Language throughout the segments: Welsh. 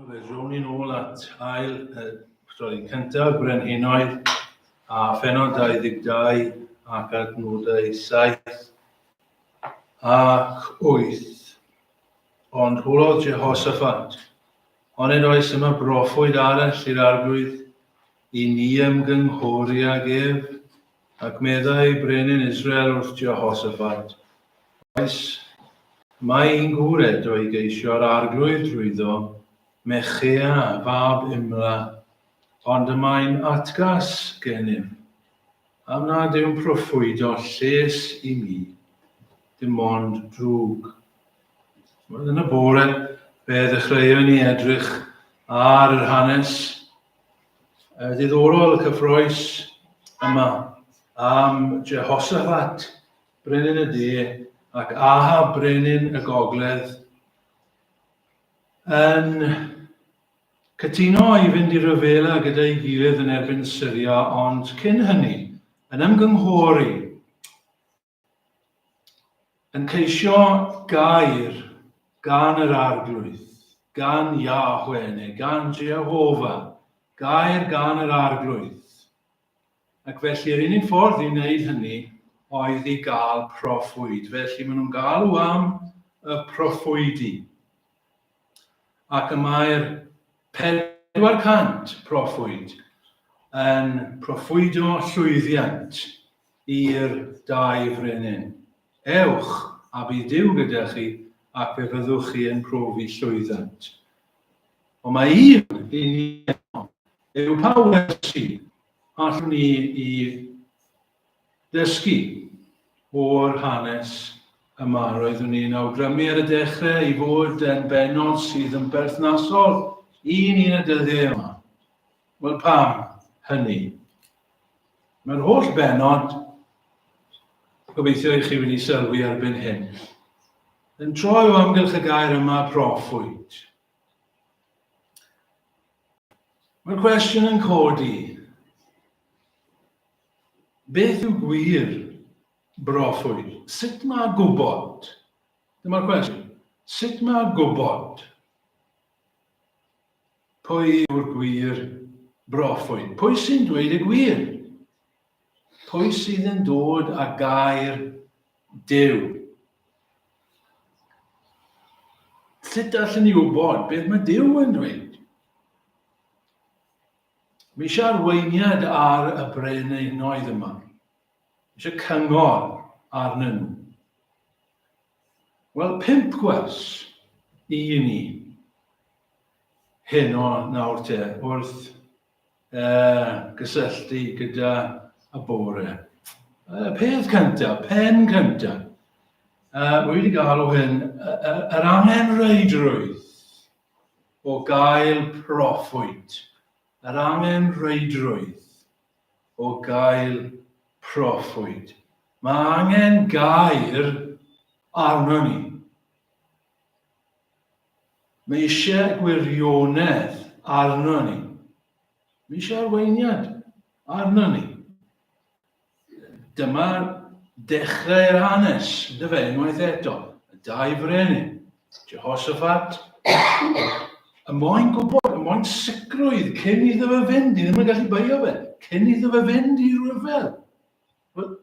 Rown ni nôl at cyntaf Brenhinoedd a phennod 22 ac adnodau 7 ac 8. Ond hwlodd Jehoshaphat, onid oes yma broffwyd arall i'r arglwydd i ni ymgynghori ag ef, ac meddai brenin Israel wrth Jehoshaphat. Oes, mae un gŵr eto i geisio'r arglwydd drwyddo, Mechea fab Imla, ond y mae'n atgas gennym. Am nad yw'n proffwydo lles i mi, dim ond drwg. Yn y bore, fe ddechreuwn ni edrych ar yr hanes diddorol y cyffroes yma am Jehoshaphat, brenin y de, ac Ahab, brenin y gogledd, yn cytuno i fynd i ryfela gyda'i gilydd yn erbyn Syria, ond cyn hynny, yn ymgynghori, yn ceisio gair gan yr arglwydd, gan Yahweh neu gan Jehovah, gair gan yr arglwydd. Ac felly yr unig ffordd i wneud hynny oedd i gael proffwyd. Felly maen nhw'n galw am y proffwydi. Ac y mae'r 400 proffwyd yn proffwydo llwyddiant i'r dau frenin. Ewch a bydd Duw gyda chi ac fe fyddwch chi yn profi llwyddiant. Ond mae un i ni yw pa wersi allwn ni i dysgu o'r hanes yma. Roeddwn ni'n awgrymu ar y dechrau i fod yn benod sydd yn berthnasol i ni yn y dyddiau yma. Wel pam hynny? Mae'r holl benod, gobeithio i chi wedi sylwi erbyn hyn, yn troi o amgylch y gair yma proffwyd. Mae'r cwestiwn yn codi, beth yw gwir broffwyd? Sut mae gwybod? Dyma'r cwestiwn. Sut mae gwybod? Pwy yw'r gwir broffwyd? Pwy sy'n dweud y gwir? Pwy sydd yn dod â gair Duw? Sut allan ni wybod beth mae Duw yn dweud? Mi eisiau arweiniad ar y Brenhinoedd yma. Mi eisiau cyngor arnyn nhw. Wel, 5 gwers i ni hyn o nawr te wrth gysylltu gyda y bore. Peth cyntaf, pen cyntaf. Wedi gael o hyn yr angenreidrwydd o gael proffwyd. Yr angenreidrwydd o gael proffwyd. Mae angen gair arno ni. Mae eisiau gwirionedd arno ni. Mae eisiau arweiniad arno ni. Dyma dechrau'r hanes, dyfe, unwaith eto. Y 2 frenin, Jehoshaphat, y moyn gwybod, y moyn sicrwydd cyn iddo fe fynd, ni ddim yn gallu beio fe, cyn iddo fe fynd i ryfel. Wel,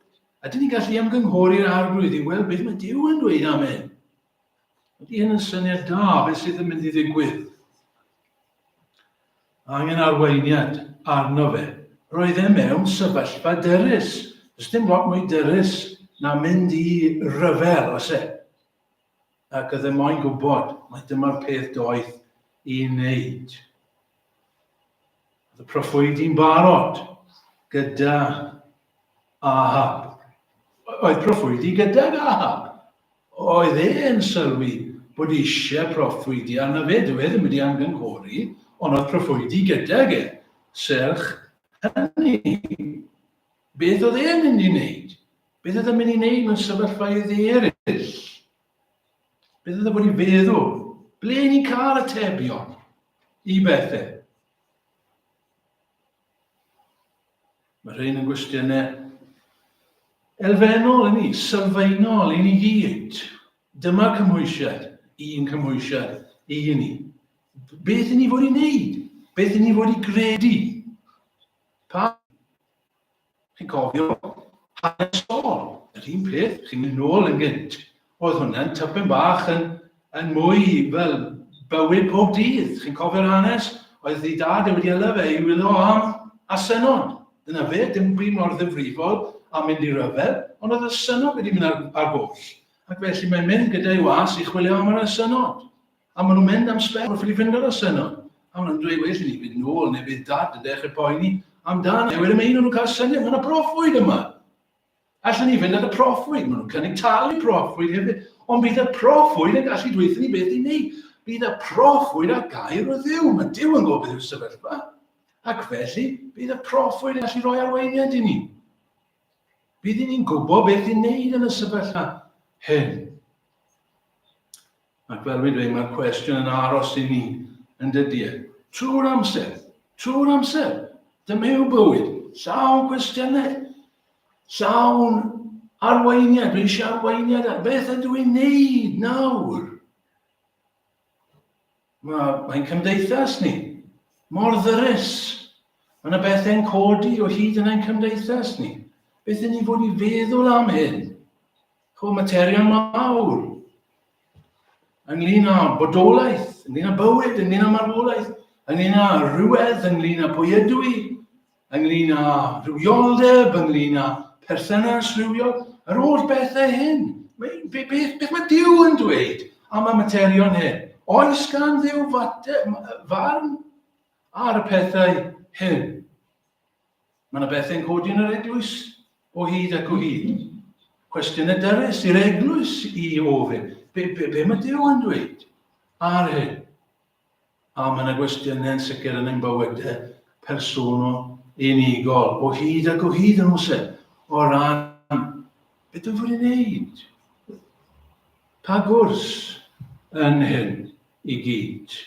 ydyn ni'n gallu ymgynghori'r arglwydd i weld beth mae Duw yn dweud am hyn? Ydy hyn yn syniad da, beth sydd yn mynd i ddigwydd? Angen arweiniad arno fe. Roedd e mewn sefyllfa dyrys. Does dim lot mwy dyrys na mynd i ryfel, os e. Ac oedd e moyn gwybod, mae dyma'r peth doeth i wneud. Oedd y proffwydi'n barod gyda Ahab. Oedd proffwydi gydag Ahab. Oedd e'n sylwi bod eisiau proffwydi arno fe, dyw e ddim wedi ymgynghori, ond oedd proffwydi gydag e, serch hynny. Beth oedd e'n mynd i wneud? Beth oedd e'n mynd i wneud mewn sefyllfaoedd eraill? Beth oedd e wedi feddwl? Ble ni'n cael atebion i bethau? Mae rhain yn gwestiynau elfennol i ni, sylfaenol i ni gyd. Dyma cymwysiad, un cymwysiad i ni. Beth ni fod i wneud? Beth ni fod i gredu? Chi'n cofio hanes Saul, yr un peth, chi'n mynd nôl yn gynt. Oedd hwnna'n typyn bach yn mwy fel bywyd pob dydd. Chi'n cofio'r hanes? Oedd ei dad wedi ela fe i wylio am a synod. Dyna fe, dim byd mor ddifrifol a mynd i ryfel, ond oedd y synod wedi mynd ar goll. Ac felly mae'n mynd gyda'i was i chwilio am y synod. A maen nhw'n mynd am spel wrth i fynd ar y synod. A maen nhw'n dweud, well, ni fynd nôl, neu fydd dad yn dechrau poeni amdano. Wedyn mae un nhw'n cael syniad, mae'n y proffwyd yma. Allan ni fynd ar y proffwyd, maen nhw'n cynnig talu proffwyd hefyd. Ond bydd y proffwyd yn gallu dweithio ni beth i wneud. Bydd y proffwyd a gair o Dduw. Mae Duw yn gwybod beth yw'r sefyllfa. Ac felly, bydd y proffwyd yn gallu rhoi arweiniad i ni. Bydd ni'n gwybod beth i'n wneud yn y sefyllfa hyn. Ac fel mi dweud, mae'r cwestiwn yn aros i ni yn dydy. Trwy'r amser, dyma yw bywyd, llawn cwestiynau, llawn arweiniad, dwi eisiau arweiniad, beth ydw i'n wneud nawr? Mae'n cymdeithas ni, mor ddyrus, mae'n y bethau'n codi o hyd yn ein cymdeithas ni. Beth ydyn ni fod i feddwl am hyn? Chw materion mawr. Ynglyn â bodolaeth, ynglyn â bywyd, ynglyn â marwolaeth, ynglyn â rhywedd, ynglyn â pwy ydw i, ynglyn â rhywioldeb, ynglyn â perthynas rhywiol, yr holl bethau hyn. Beth mae Duw yn dweud am y materion hyn? Oes gan Dduw farn ar y pethau hyn? Mae yna bethau'n codi yn yr eglwys o hyd ac o hyd. Cwestiynau dyrys i'r eglwys i ofyn. Be mae Duw yn dweud ar hyn? A mae yna gwestiynau'n sicr yn ein bywydau personol unigol o hyd ac o hyd yn oes o ran beth dwi'n fod i wneud? Pa gwrs yn hyn i gyd?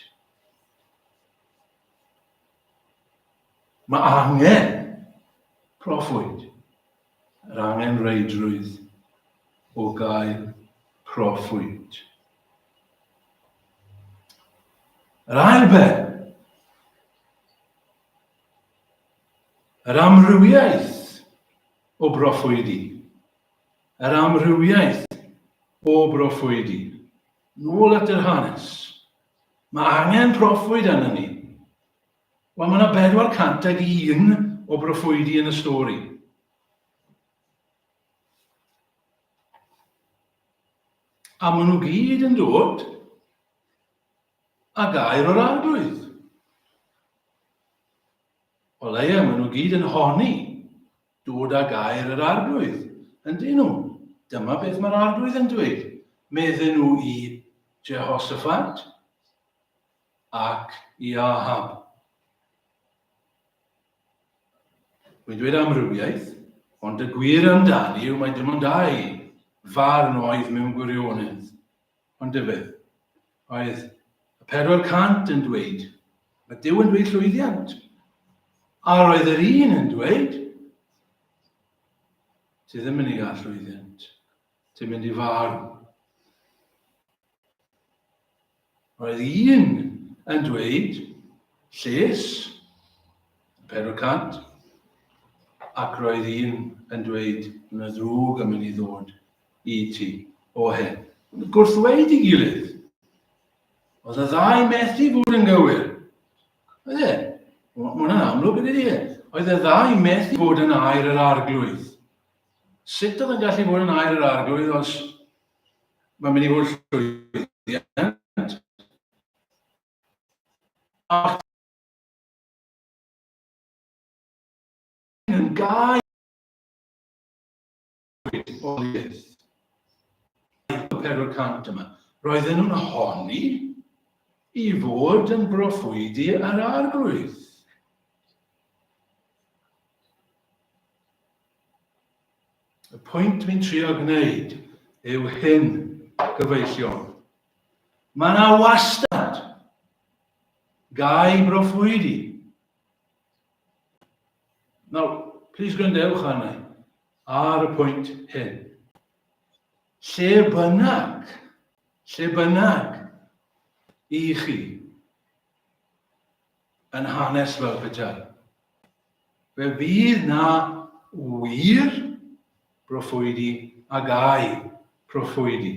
Mae angen proffwyd, yr angen reidrwydd o gael proffwyd. Yr ail ben, yr amrywiaeth o broffwydi. Yr amrywiaeth o broffwydi. Nôl at yr hanes. Mae angen proffwyd yna ni. Wel, mae yna 401 o broffwydi yn y stori. A maen nhw gyd yn dod a gair o'r arglwydd. O leia, maen nhw gyd yn honni dod â gair yr arglwydd. Yndyn nhw, dyma beth mae'r arglwydd yn dweud. Medden nhw i Jehoshaphat ac i Ahab. Dwi'n dweud amrywiaeth, ond y gwir amdani yw mae dim ond dau farn oedd mewn gwirionedd. Ond dyfedd, oedd y 400 yn dweud, mae Duw yn dweud llwyddiant. A roedd yr un yn dweud, ti ddim yn ei gael llwyddiant, ti'n mynd i farw. Roedd un yn dweud, lles, 400, ac roedd un yn dweud, yna ddrwg yn mynd i ddod i ti o hyn. Gwrthweud i gilydd. Oedd y ddau methu fod yn gywir. Oedd e? Mae hwnna'n amlwg ydy di. Oedd y ddau methu fod yn air yr arglwydd. Sut oedd yn gallu fod yn air yr arglwydd os mae'n mynd i fod llwyddiant? Ac yn gael o lyth. Y 400 yma. Roedden nhw'n honni i fod yn broffwydi yr arglwydd. Y pwynt fi'n trio gwneud yw hyn gyfeillion. Mae yna wastad gai broffwydi. Now, please gwrandewch arna ar y pwynt hyn. Lle bynnag i chi yn hanes fel petai. Fe fydd na wir broffwydi a gai broffwydi.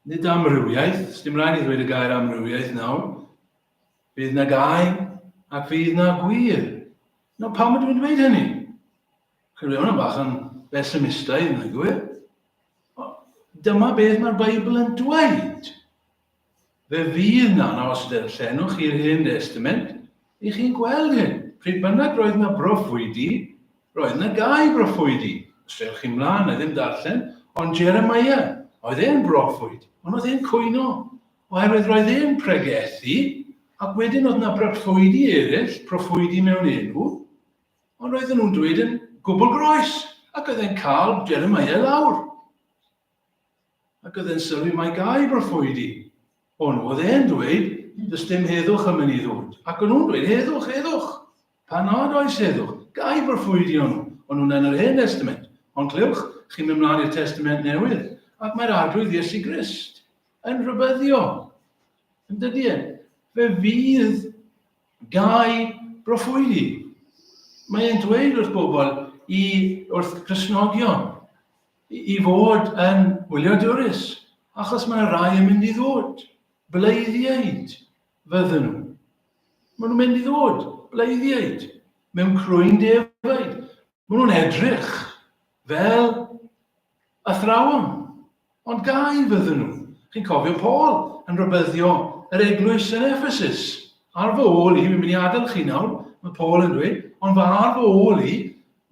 Nid amrywiaeth, dim rhaid i ddweud y gair amrywiaeth nawr. Fydd na gai ac fydd na gwir. No, pam ydw i'n dweud hynny? Chyfle hwnna bach yn pessimistaidd yn gwir. Dyma beth mae'r Beibl yn dweud. Fe fydd na, os darllenwch i'r Hen Testament, i chi'n gweld hyn. Pryd bynnag roedd na broffwydi, roedd na gai broffwydi. Os ewch chi mlaen, a ddim darllen, ond Jeremiah, oedd e'n broffwyd, ond oedd e'n cwyno. Oherwydd roedd e'n pregethu, ac wedyn oedd na broffwydi eraill, proffwydi mewn enw, ond roedden nhw'n dweud yn gwbl groes, ac oedd e'n cael Jeremiah lawr. Ac oedd e'n sylwi mai gai broffwydi. Ond oedd e'n dweud, does dim heddwch yn mynd i ddod. Ac oedd nhw'n dweud, heddwch, heddwch. Pa nad oes heddwch? Gai broffwydi o'n nhw. Ond nhw'n yn yr Hen Testament. Ond clywch, chi'n mynd mlaen i'r Testament newydd. Ac mae'r arglwydd Iesu Grist yn rhybyddio. Yn dydy e? Fe fydd gai broffwydi. Mae e'n dweud wrth bobl, wrth Cristnogion, i fod yn wyliadwrus, achos mae'r rai yn mynd i ddod. Bleiddiaid fydden nhw. Maen nhw'n mynd i ddod, bleiddiaid, mewn crwyn defaid. Maen nhw'n edrych fel athrawon, ond gai fydden nhw. Chi'n cofio Paul yn rhybyddio yr eglwys yn Ephesus. Ar fy ôl i, mi'n mynd i adael chi nawr, mae Paul yn dweud, ond ar fy ôl i,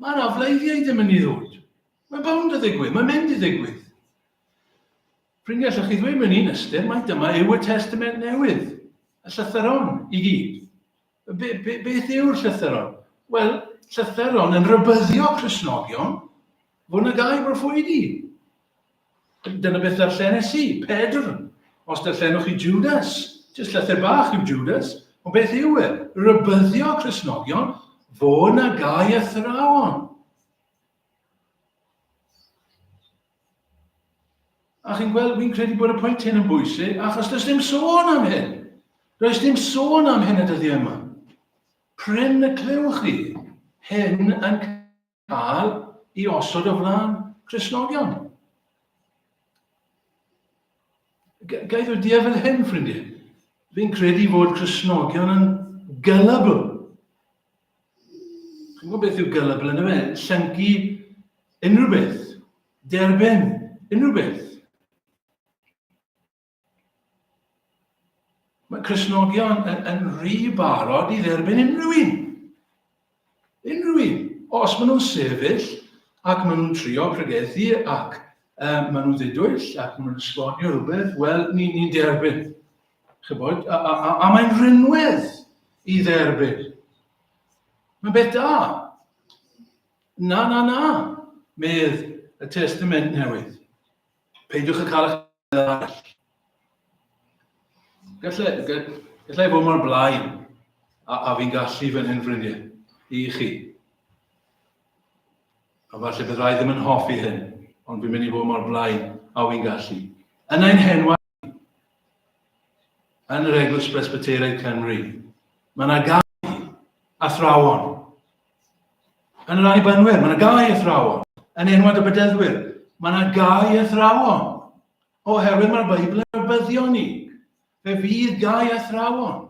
mae yna fleiddiaid yn mynd i ddod. Mae'n bound i ddigwydd, mae'n mynd i ddigwydd. Ffrindiau, allwch chi ddweud mewn un ystyr, mae dyma yw y Testament newydd, y llythyron i gyd. Beth yw'r llythyron? Wel, llythyron yn rybyddio Cristnogion fod na gai broffwydi. Dyna beth darllenes i, Pedr. Os darllenwch chi Judas, jyst llythyr bach yw Judas, ond beth yw e? Rybyddio Cristnogion fod na gai athrawon. A chi'n gweld, fi'n credu bod y pwynt hyn yn bwysig, achos does dim sôn am hyn. Does dim sôn am hyn y dyddiau yma. Pryn y clywch chi, hyn yn cael i osod o flaen Cristnogion. Gaeth o dia fel hyn, ffrindiau. Fi'n credu fod Cristnogion yn gullible. Chi'n gwybod beth yw gullible yn y fe? Llyncu unrhyw beth. Derbyn unrhyw beth. Mae Cristnogion yn rhy barod i dderbyn unrhyw un. Unrhyw un. Os maen nhw'n sefyll ac maen nhw'n trio pregethu ac maen nhw'n ddidwyll ac maen nhw'n esbonio rhywbeth, wel, ni'n derbyn. Chybod? A mae'n rhinwedd i dderbyn. Mae'n beth da. Na, medd y Testament newydd. Peidiwch yn cael eich arall. Gallai fod mor blaen, a fi'n gallu fan hyn ffrindiau, i chi. A falle bydd rai ddim yn hoffi hyn, ond fi'n mynd i fod mor blaen, a fi'n gallu. Yn ein henwau, yn yr Eglwys Presbyteraidd Cymru, mae yna gai athrawon. Yn yr Annibynwyr, mae yna gai athrawon. Yn enwad y Bedyddwyr, mae yna gai athrawon. Oherwydd mae'r Beibl yn rybyddio ni. Fe fydd gai athrawon.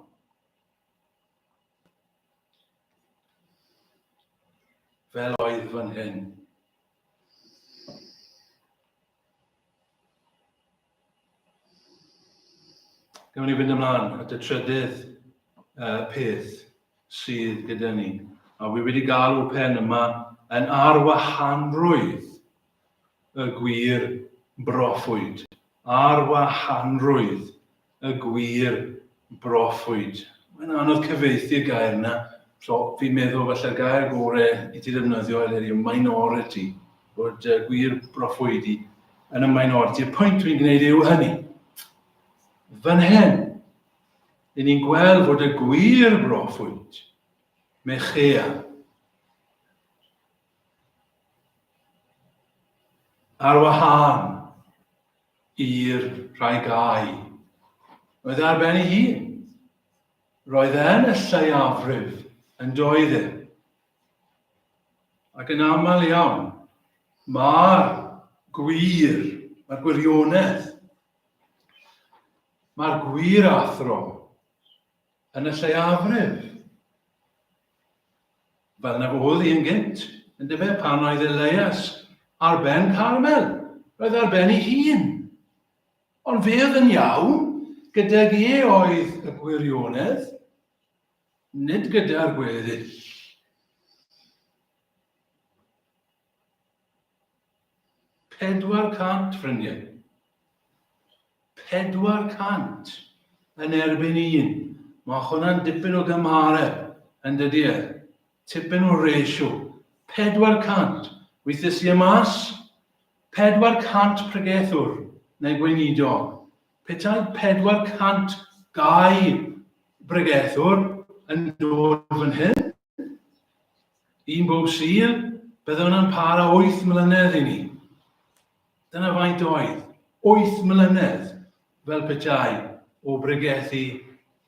Fel oedd fan hyn. Gawn ni fynd ymlaen at y trydydd peth sydd gyda ni. A wi wedi galw pen yma yn arwahanrwydd y gwir broffwyd. Arwahanrwydd y gwir broffwyd. Mae'n anodd cyfeithi y gair yna. So, fi'n meddwl falle'r gair gorau i ti ddefnyddio yw minority, bod gwir broffwydi yn y minority. Y pwynt fi'n gwneud yw hynny. Fan hyn, i ni'n gweld fod y gwir broffwyd, Mechea, ar wahân i'r rhai gai. Oedd ar ben ei hun. roedd e'n y lleiafrif yn doedd e. Ac yn aml iawn, mae'r gwir, mae'r gwirionedd, mae'r gwir athro yn y lleiafrif. Fel na fodd i'n gynt, yn dyfe pan oedd Elias ar ben Carmel, roedd ar ben ei hun. Ond fe oedd yn iawn, gydag e oedd y gwirionedd, nid gyda'r gweddill. £400, ffrindiau. 400 yn erbyn un. Mae hwnna'n dipyn o gymareb yn dydy e. Tipyn o ratio. 400. Weithiau sy'n mas, 400 pregethwr neu gweinidog. Petai 400 gau bregethwr yn dod fan hyn. Un bob sul, bydd hwnna'n para 8 mlynedd i ni. Dyna faint oedd. 8 mlynedd fel petai o bregethu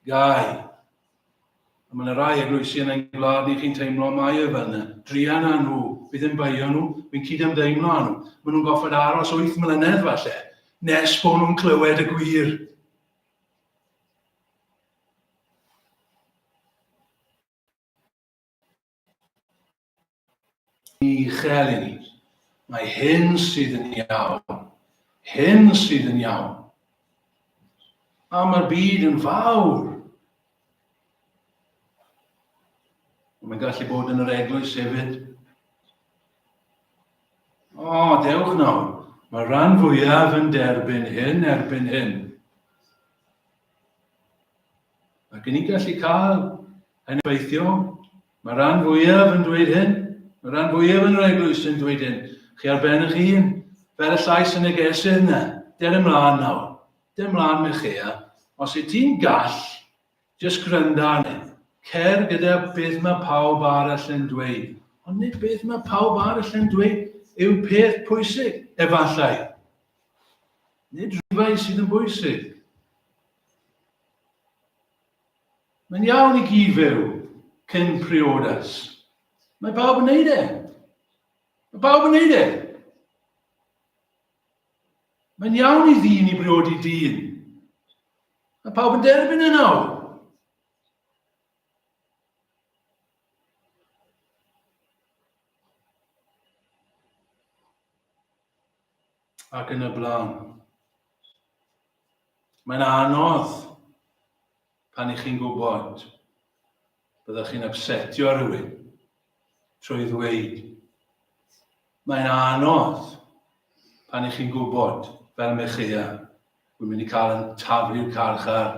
gau. A mae yna rai eglwysi yn ein gwlad ni chi'n teimlo mai o fel yna. Drian â nhw, bydd yn baio nhw, fi'n cydymdeimlo â nhw. Maen nhw'n goffod aros 8 mlynedd falle, nes bod nhw'n clywed y gwir. Ni uchel i ni. Mae hyn sydd yn iawn. Hyn sydd yn iawn. A mae'r byd yn fawr. Mae'n gallu bod yn yr eglwys hefyd. O, dewch nawr. Mae rhan fwyaf yn derbyn hyn erbyn hyn. Ac yn ni gallu cael yn effeithio. Mae rhan fwyaf yn dweud hyn. Mae rhan fwyaf yn yr eglwys yn dweud hyn. Chi ar ben eich hun, fel y llais yn y gesydd yna. Der ymlaen nawr. Der ymlaen me chi. Os y ti'n gall, jyst gryndo arni. Cer gyda beth mae pawb arall yn dweud. Ond nid beth mae pawb arall yn dweud yw peth pwysig, efallai. Nid rhifau sydd yn bwysig. Mae'n iawn i gyd fyw cyn priodas. Mae pawb yn neud e. Mae pawb yn neud e. Mae'n iawn i ddyn i briodi dyn. Mae pawb yn derbyn e nawr. Ac yn y blaen. Mae'n anodd pan ych chi'n gwybod byddwch chi'n upsetio rhywun trwy ddweud. Mae'n anodd pan ych chi'n gwybod fel Mechia, wy'n mynd i cael yn taflu'r carchar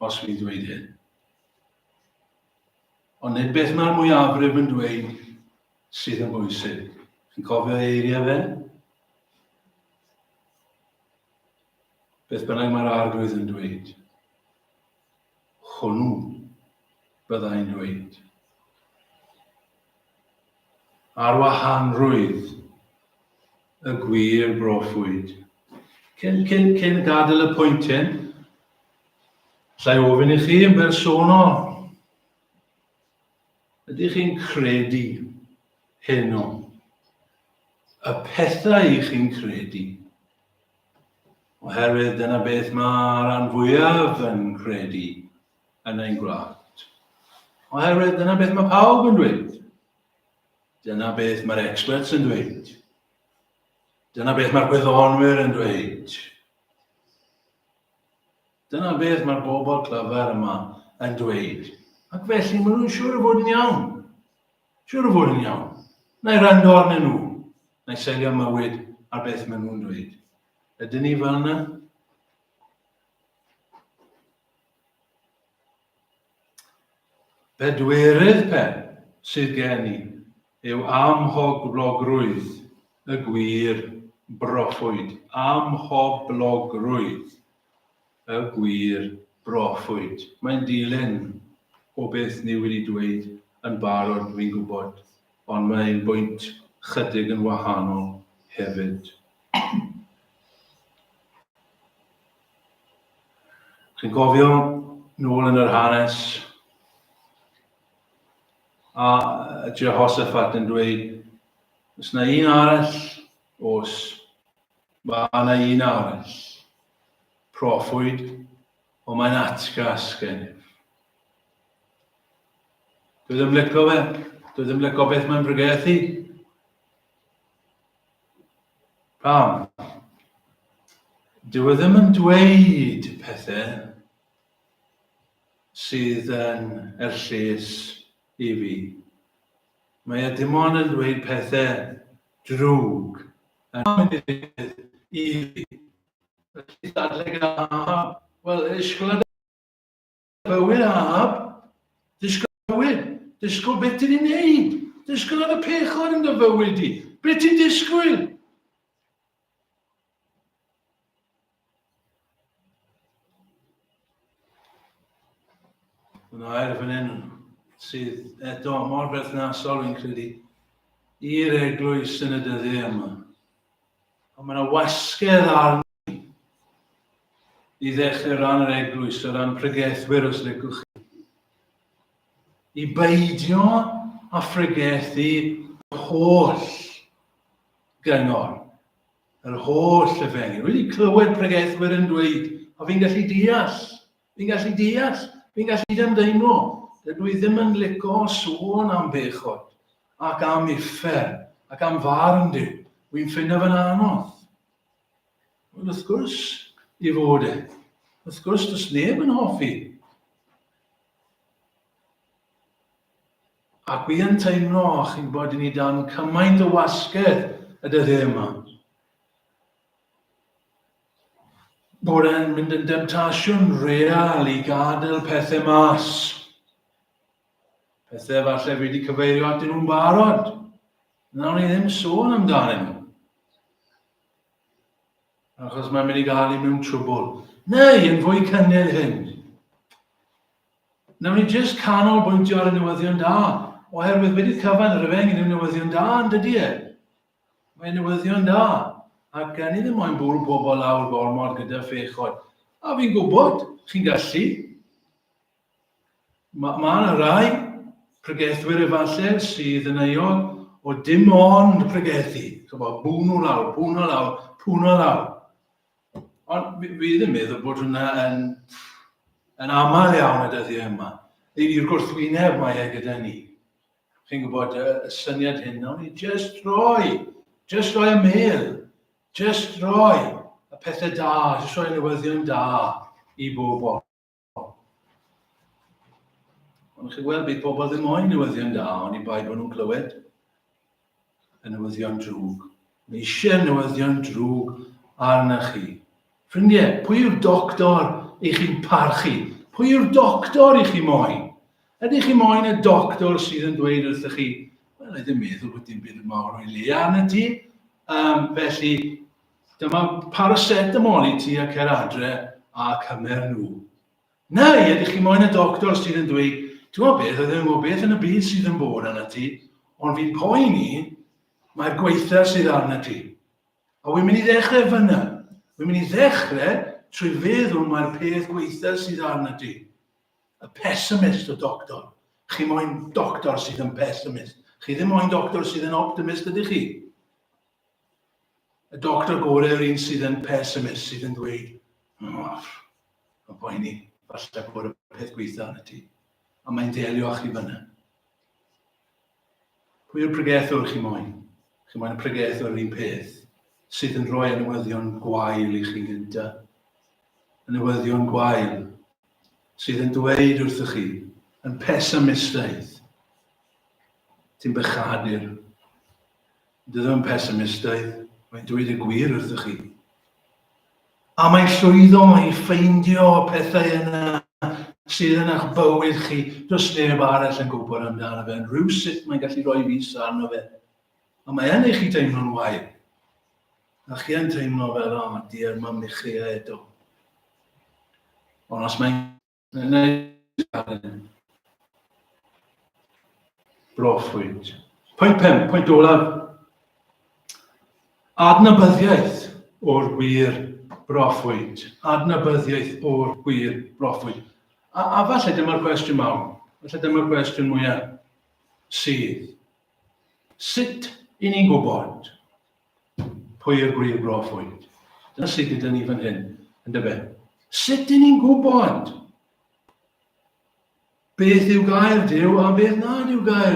os fi'n dweud hyn. Ond nid beth mae'r mwyafrif yn dweud sydd yn bwysig. Chi'n cofio eiriau fe? Beth bynnag mae'r arglwydd yn dweud. Hwnnw byddai'n dweud. Ar wahanrwydd y gwir broffwyd. Cyn gadael y pwynt hyn, llai ofyn i chi yn bersonol. Ydych chi'n credu hyn o? Y pethau i chi'n credu. Oherwydd dyna beth mae'r rhan fwyaf yn credu yn ein gwlad. Oherwydd dyna beth mae pawb yn dweud. Dyna beth mae'r experts yn dweud. Dyna beth mae'r gwyddonwyr yn dweud. Dyna beth mae'r bobl clyfar yma yn dweud. Ac felly maen nhw'n siŵr o fod yn iawn. Siŵr o fod yn iawn. Neu rando arnyn nhw. Neu selio mywyd ar beth maen nhw'n dweud. Ydyn ni fel yna? Bedwerydd pen sydd gen i yw amhoblogrwydd y gwir broffwyd. Amhoblogrwydd y gwir broffwyd. Mae'n dilyn o beth ni wedi dweud yn barod, dwi'n gwybod, ond mae'n bwynt chydig yn wahanol hefyd. Chi'n cofio nôl yn yr hanes A Jehoshaphat yn dweud, os na un arall, os ma na un arall, proffwyd, o mae'n atgas gennyf. Dwi ddim licio fe, dwi ddim licio beth mae'n pregethu. Pam? Dwi ddim yn dweud pethau sydd yn erllys i fi. Mae dim ond yn dweud pethau drwg yn mynd i fi. Wel, ysgol bywyd Ahab, disgwyl beth ti'n neud? Disgwyl ar y pechod yn dy fywyd i. Beth ti'n disgwyl? Yna fan hyn sydd eto mor berthnasol fi'n credu i'r eglwys yn y dyddiau yma. Ond mae yna wasgedd arni i ddechrau ran yr eglwys o ran pregethwyr os licwch chi. I beidio a phregethu y holl gyngor, yr holl efengyl. Wedi clywed pregethwyr yn dweud, a fi'n gallu deall, fi'n gallu ymdeimlo. Dydw i ddim yn licio sôn am bechod, ac am uffer, ac am farn Duw. Wy'n ffindo fe'n anodd. Wel, wrth gwrs, i fod e. Wrth gwrs, does neb yn hoffi. Ac wi yn teimlo, chi'n bod ni dan cymaint o wasgedd y dyddiau yma. Bod e'n mynd yn demtasiwn real i gadael pethau mas. Pethau falle fi wedi cyfeirio atyn nhw'n barod. Nawr ni ddim sôn amdanyn nhw. Achos mae'n mynd i gael i mewn trwbl. Neu, yn fwy cynnil hyn. Nawr ni jyst canolbwyntio ar y newyddion da. Oherwydd wedi cyfan yr efengyl yn newyddion da yn dydy e. Mae'n newyddion da. Ac ni ddim moyn bwrw pobl lawr gormod gyda phechod. A fi'n gwybod, chi'n gallu. Mae yna rai pregethwyr efallai sydd yn euog o dim ond pregethu. Bwn o lawr. Ond fi ddim meddwl bod hwnna yn aml iawn y dyddiau yma. I'r gwrthwyneb mae e gyda ni. Chi'n gwybod y syniad hyn, ond ni just roi y mel, just roi y pethau da, just roi newyddion da i bobl. Ond chi'n gweld beth bobl ddim moyn newyddion da, ond i bai bod nhw'n clywed y newyddion drwg. Mae eisiau newyddion drwg arna chi. Ffrindiau, pwy yw'r doctor i chi'n parchu? Pwy yw'r doctor i chi moyn? Ydych chi moyn y doctor sydd yn dweud wrthych chi, wel, ddim meddwl bod dim byd mawr o'i le arna ti, felly dyma paracetamol i ti a cer adre a cymer nhw. Neu, ydych chi moyn y doctor sydd yn dweud, ti'n beth, ydych chi'n gwybod beth yn y byd sydd yn bod arna ti, ond fi'n poeni, mae'r gweitha sydd arna ti. A wy'n mynd i ddechrau fyna. Wy'n mynd i ddechrau trwy feddwl mae'r peth gweitha sydd arna ti. Y pessimist o doctor. Chi moyn doctor sydd yn pessimist. Chi ddim moyn doctor sydd yn optimist ydych chi. Y doctor gorau yw'r un sydd yn pessimist, sydd yn dweud, o boeni, falle bod y peth gweitha arna ti. A mae'n delio â chi fyna. Pwy yw'r pregethwr chi moyn? Chi moyn y pregethwr yr un peth sydd yn rhoi y newyddion gwael i chi gynta. Y newyddion gwael sydd yn dweud wrthych chi, yn pessimistaidd. Ti'n bechadur. Dydw yn pessimistaidd, mae'n dweud y gwir wrthych chi. A mae'n llwyddo i ffeindio pethau yna sydd yn eich bywyd chi. Does neb arall yn gwybod amdano fe. Rhywsut mae'n gallu rhoi fus arno fe. A mae yn eich chi teimlo'n wael. A chi yn teimlo fel, diar mam i chi eto. Ond os mae'n broffwyd. Pwynt 5, pwynt olaf. Adnabyddiaeth o'r gwir broffwyd. Adnabyddiaeth o'r gwir broffwyd. A falle dyma'r cwestiwn mawr. Falle dyma'r cwestiwn mwyaf. sydd. Sut i ni'n gwybod pwy yw'r gwir broffwyd? Dyna sydd gyda ni fan hyn, yn dyfe. Sut i ni'n gwybod beth yw gair Duw a beth nad yw gair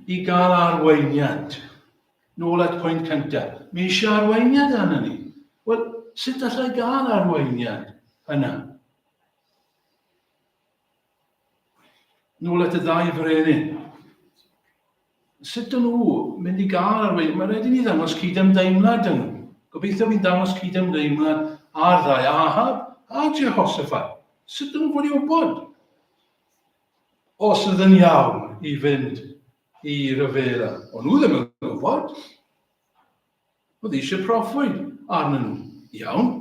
i gael arweiniad? Nôl at pwynt cyntaf. Mi eisiau arweiniad arno ni. Wel, sut allai gael arweiniad yna? Nôl at y ddau frenin. Sut ydyn nhw mynd i gael arweiniad? Mae rhaid i ni ddangos cydymdeimlad yn nhw. Gobeithio fi'n dangos cydymdeimlad ar ddau Ahab a Jehoshaphat. Sut ydyn nhw fod i wybod? Os oedd yn iawn i fynd i ryfela. Ond nhw ddim yn gwybod. Oedd eisiau proffwyd arnyn nhw. Iawn.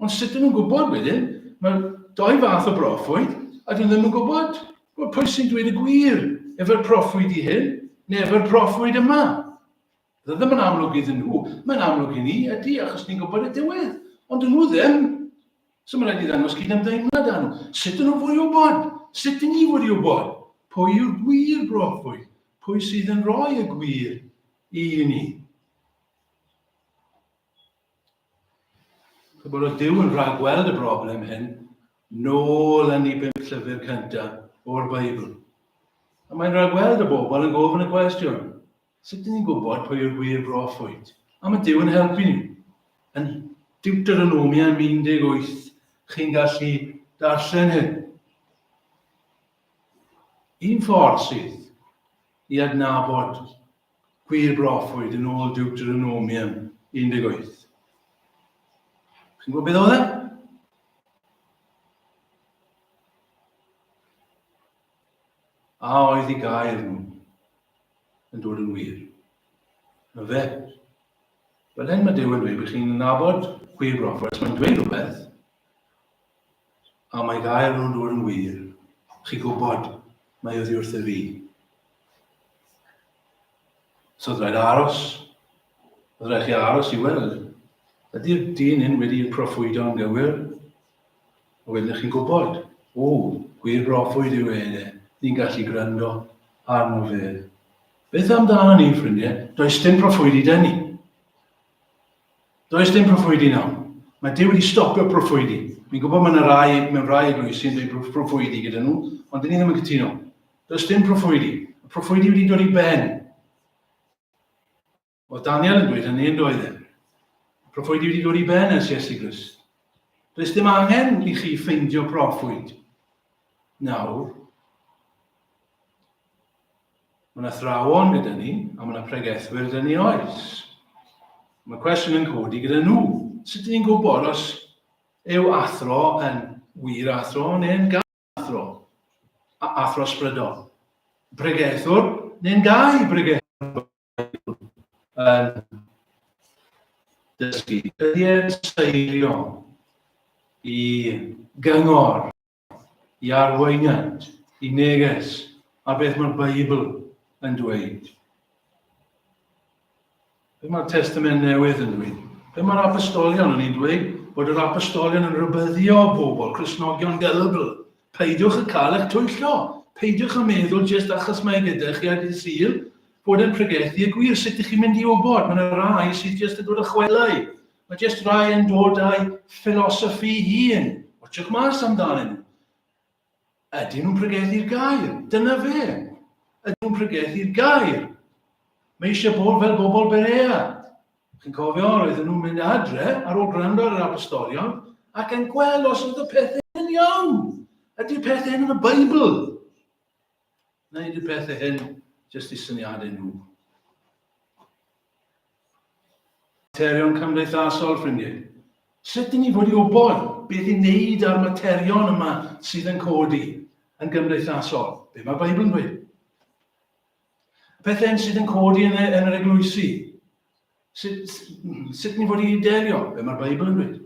Ond sut ydyn nhw'n gwybod wedyn? Mae doi fath o broffwyd a dyn nhw ddim yn gwybod. Wel, pwy sy'n dweud y gwir? Efo'r proffwyd i hyn, neu efo'r proffwyd yma? Dda ddim yn amlwg iddyn nhw. Mae'n amlwg i ni, ydy, achos ni'n gwybod y diwedd. Ond dyn nhw ddim. So mae'n rhaid i ddangos cydymdeimlad â nhw. Sut ydyn nhw fod i wybod? Sut ydyn ni fod i wybod? Pwy yw'r gwir broffwyd? Pwy sydd yn rhoi y gwir i ni? Bod y Duw yn rhagweld y broblem hyn nôl yn ei 5 llyfr cyntaf o'r Beibl. A mae'n rhagweld y bobl yn gofyn y cwestiwn. Sut ydyn ni'n gwybod pwy yw'r gwir broffwyd? A mae Duw yn helpu ni. Yn Deuteronomia 18, chi'n gallu darllen hyn. Un ffordd sydd i adnabod gwir broffwyd yn ôl Deuteronomia 18. Chi'n gwybod beth oedd e? A oedd ei gair nhw yn dod yn wir. Na fe. Fel hyn mae Duw yn dweud bod chi'n nabod gwir broffwyd. Os mae'n dweud rhywbeth, a mae gair nhw'n dod yn wir, chi'n gwybod mae oddi wrth y fi. So oedd rhaid aros. Oedd rhaid chi aros i weld. Ydy'r dyn hyn wedi'i proffwydo'n gywir? A wedyn chi'n gwybod, gwir broffwyd yw e, ni'n gallu gwrando arno fe. Beth amdano ni, ffrindiau? Does dim proffwydi dyn ni. Does dim proffwydi nawr. Mae Duw wedi stopio proffwydi. Mi'n gwybod mewn rai eglwys sy'n dweud proffwydi gyda nhw, ond dyn ni ddim yn cytuno. Does dim proffwydi. Y proffwydi wedi dod i ben. O Daniel yn dweud hynny yn doedd e. Proffwydi wedi dod i ben ers Iesu Grist. Does dim angen i chi ffeindio proffwyd. Nawr, mae yna athrawon gyda ni, a mae yna pregethwyr gyda ni oes. Mae cwestiwn yn codi gyda nhw. Sut ydyn ni'n gwybod os yw athro yn wir athro neu'n gael athro? Athro ysbrydol. Pregethwr neu'n gau pregethwr? Dysgu. Ydy e'n seirio i gyngor, i arweiniad, i neges, a beth mae'r Beibl yn dweud. Be mae'r Testament Newydd yn dweud? Be mae'r apostolion yn dweud? Bod yr apostolion yn rybyddio bobl, Cristnogion gylbl. Peidiwch y cael eich twyllo. Peidiwch y meddwl jyst achos mae gyda chi ar y Sul bod yn pregethu y gwir. Sut ydych chi'n mynd i wybod? Mae yna rai sydd jyst yn dod â chwelau. Mae jyst rai yn dod â'i philosophy hun. Watchwch mas amdanyn nhw. Ydyn nhw'n pregethu'r gair? Dyna fe. Ydyn nhw'n pregethu'r gair? Mae eisiau bod fel bobl Berea. Chi'n cofio, roedden nhw'n mynd adre ar ôl gwrando ar yr apostolion ac yn gweld os oedd y pethau yn iawn. Ydy'r pethau hyn yn y Beibl? Neu ydy'r pethau hyn jyst i syniadau nhw? Materion cymdeithasol, ffrindiau. Sut ydyn ni fod i wybod beth i wneud ar materion yma sydd yn codi yn gymdeithasol? Be mae'r Beibl yn dweud? Pethau sydd yn codi yn yr eglwysi. Sut ni fod i delio? Be mae'r Beibl yn dweud?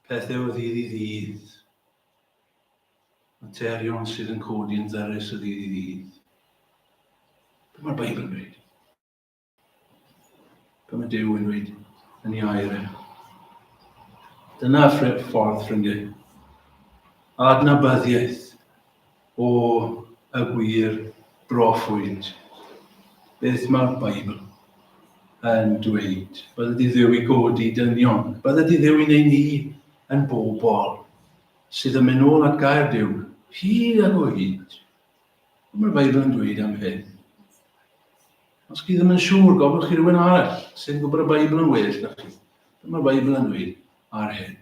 Pethau o ddydd i ddydd. Materion sydd yn codi yn ddyrus o ddydd i ddydd. Be mae'r Beibl yn dweud? Be mae Duw yn dweud yn ei air e? Dyna ffordd, ffrindiau. Adnabyddiaeth o y gwir broffwyd. Beth mae'r Beibl yn dweud. Bydde di ddew i godi dynion. Bydde di ddew i neu ni yn bobl sydd yn mynd nôl at gair Duw, hyd ag o hyd. Mae'r Beibl yn dweud am hyn. Os chi ddim yn siŵr, gofyn chi rhywun arall sy'n gwybod y Beibl yn well na chi. Mae'r Beibl yn dweud ar hyn.